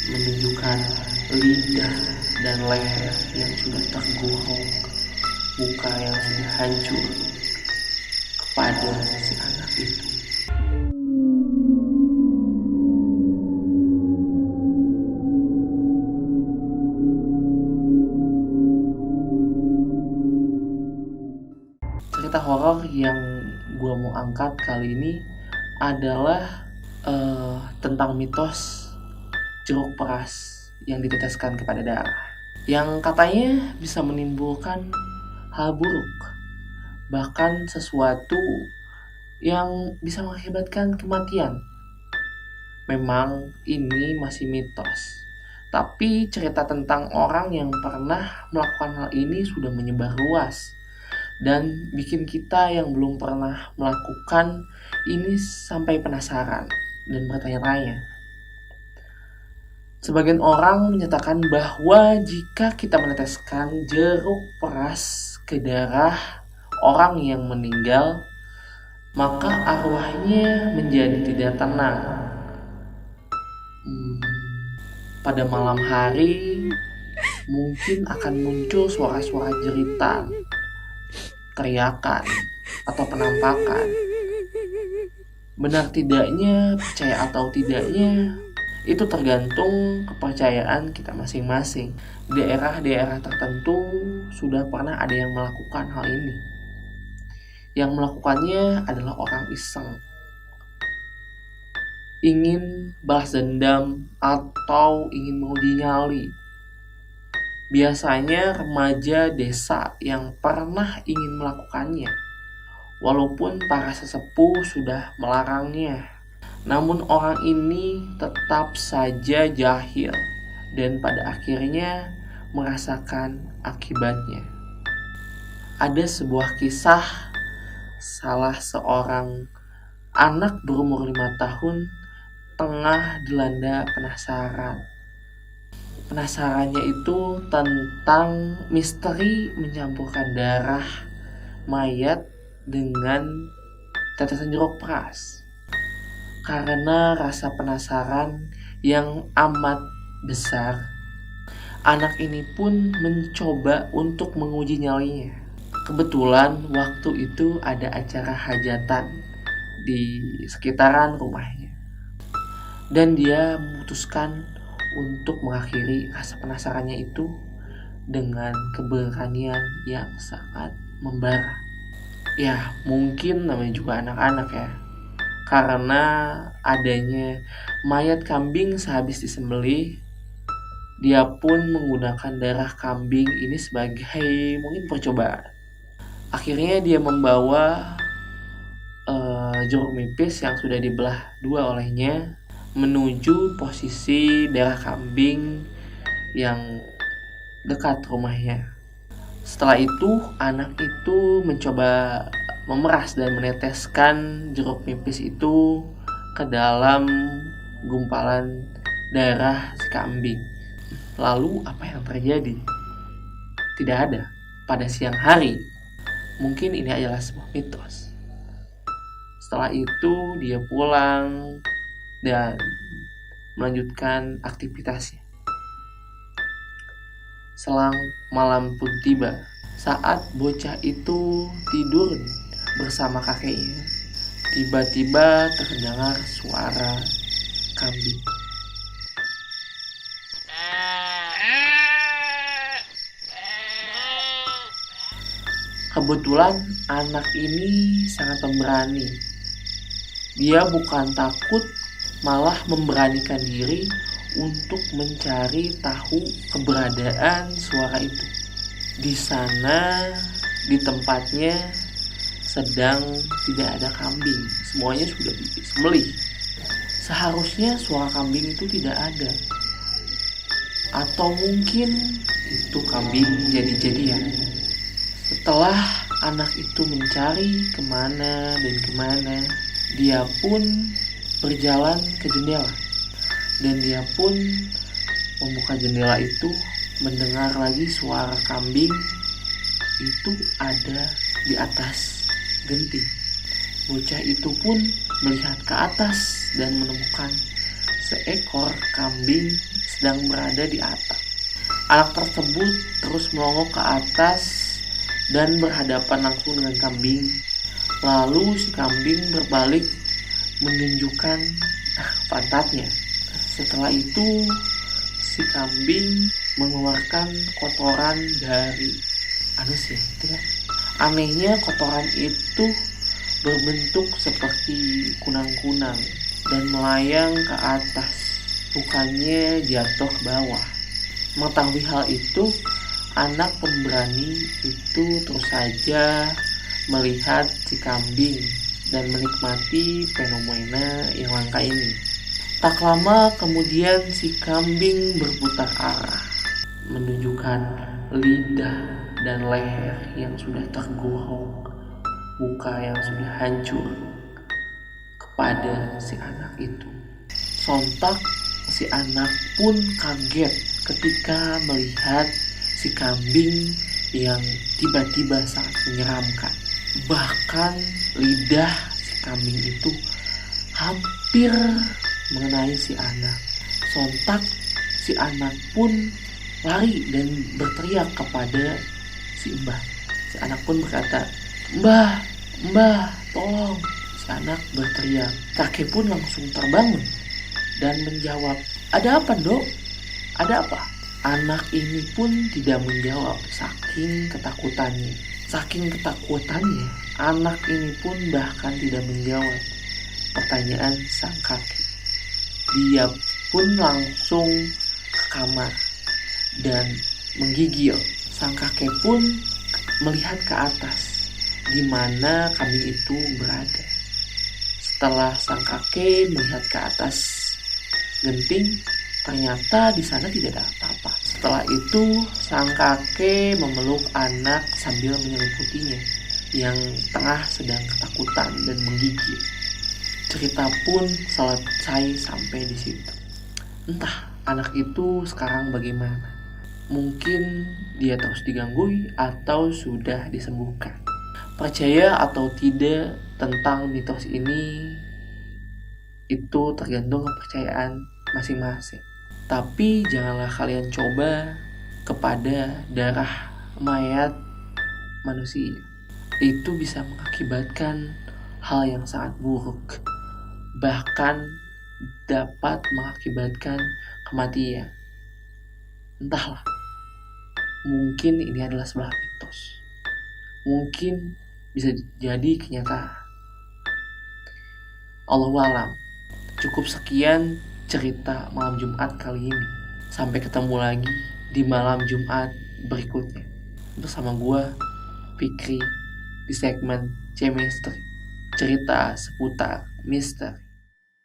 menunjukkan lidah dan leher yang sudah tergorok, muka yang sudah hancur kepada si anak itu. Cerita horor yang gue mau angkat kali ini adalah tentang mitos jeruk peras yang diteteskan kepada darah, yang katanya bisa menimbulkan hal buruk, bahkan sesuatu yang bisa mengakibatkan kematian. Memang ini masih mitos, tapi cerita tentang orang yang pernah melakukan hal ini sudah menyebar luas dan bikin kita yang belum pernah melakukan ini sampai penasaran dan bertanya-tanya. Sebagian orang menyatakan bahwa jika kita meneteskan jeruk peras ke darah orang yang meninggal, maka arwahnya menjadi tidak tenang. Pada malam hari mungkin akan muncul suara-suara jeritan, teriakan, atau penampakan. Benar tidaknya, percaya atau tidaknya, itu tergantung kepercayaan kita masing-masing. Daerah-daerah tertentu sudah pernah ada yang melakukan hal ini. Yang melakukannya adalah orang iseng, ingin balas dendam atau ingin menguji nyali. Biasanya remaja desa yang pernah ingin melakukannya, walaupun para sesepuh sudah melarangnya. Namun orang ini tetap saja jahil dan pada akhirnya merasakan akibatnya. Ada sebuah kisah salah seorang anak berumur 5 tahun tengah dilanda penasaran. Penasarannya itu tentang misteri mencampurkan darah mayat dengan tetesan jeruk peras. Karena rasa penasaran yang amat besar, anak ini pun mencoba untuk menguji nyalinya. Kebetulan waktu itu ada acara hajatan di sekitaran rumahnya, dan dia memutuskan untuk mengakhiri rasa penasarannya itu dengan keberanian yang sangat membara. Ya, mungkin namanya juga anak-anak ya. Karena adanya mayat kambing sehabis disembelih, dia pun menggunakan darah kambing ini sebagai mungkin percobaan. Akhirnya dia membawa jeruk nipis yang sudah dibelah dua olehnya menuju posisi darah kambing yang dekat rumahnya. Setelah itu, anak itu mencoba memeras dan meneteskan jeruk nipis itu ke dalam gumpalan darah si kambing. Lalu apa yang terjadi? Tidak ada. Pada siang hari, mungkin ini adalah sebuah mitos. Setelah itu dia pulang dan melanjutkan aktivitasnya. Selang malam pun tiba. Saat bocah itu tidur bersama kakeknya, tiba-tiba terdengar suara kambing. Kebetulan anak ini sangat pemberani. Dia bukan takut, malah memberanikan diri untuk mencari tahu keberadaan suara itu. Di sana, di tempatnya sedang tidak ada kambing, semuanya sudah disembelih. Seharusnya suara kambing itu tidak ada, atau mungkin itu kambing jadi-jadian. Setelah anak itu mencari kemana dan kemana, dia pun berjalan ke jendela, dan dia pun membuka jendela itu, mendengar lagi suara kambing itu ada di atas genting. Bocah itu pun melihat ke atas dan menemukan seekor kambing sedang berada di atap. Anak tersebut terus melongo ke atas dan berhadapan langsung dengan kambing. Lalu si kambing berbalik menunjukkan pantatnya. Setelah itu si kambing mengeluarkan kotoran dari anus ya. Anehnya kotoran itu berbentuk seperti kunang-kunang dan melayang ke atas, bukannya jatuh ke bawah. Mengetahui hal itu, anak pemberani itu terus saja melihat si kambing dan menikmati fenomena yang langka ini. Tak lama kemudian si kambing berputar arah, menunjukkan lidah dan leher yang sudah tergorok, muka yang sudah hancur kepada si anak itu. Sontak si anak pun kaget ketika melihat si kambing yang tiba-tiba sangat menyeramkan. Bahkan lidah si kambing itu hampir mengenai si anak. Sontak si anak pun lari dan berteriak kepada si mbah. Si anak pun berkata, "Mbah, mbah, tolong." Si anak berteriak. Kakek pun langsung terbangun dan menjawab, "Ada apa, Dok? Ada apa?" Anak ini pun tidak menjawab saking ketakutannya. Saking ketakutannya, anak ini pun bahkan tidak menjawab pertanyaan sang kakek. Dia pun langsung ke kamar dan menggigil. Sang kakek pun melihat ke atas di mana kambing itu berada. Setelah sang kakek melihat ke atas genting, ternyata di sana tidak ada apa-apa. Setelah itu, sang kakek memeluk anak sambil menyeliputinya yang tengah sedang ketakutan dan menggigil. Cerita pun selesai sampai di situ. Entah anak itu sekarang bagaimana. Mungkin dia terus diganggu atau sudah disembuhkan. Percaya atau tidak tentang mitos ini itu tergantung kepercayaan masing-masing. Tapi janganlah kalian coba kepada darah mayat manusia. Itu bisa mengakibatkan hal yang sangat buruk. Bahkan dapat mengakibatkan kematian. Entahlah. Mungkin ini adalah sebuah mitos. Mungkin bisa jadi kenyataan. Allahu a'lam. Cukup sekian cerita malam Jumat kali ini. Sampai ketemu lagi di malam Jumat berikutnya. Bersama gue, Fikri, di segmen C-Misteri. Cerita seputar misteri.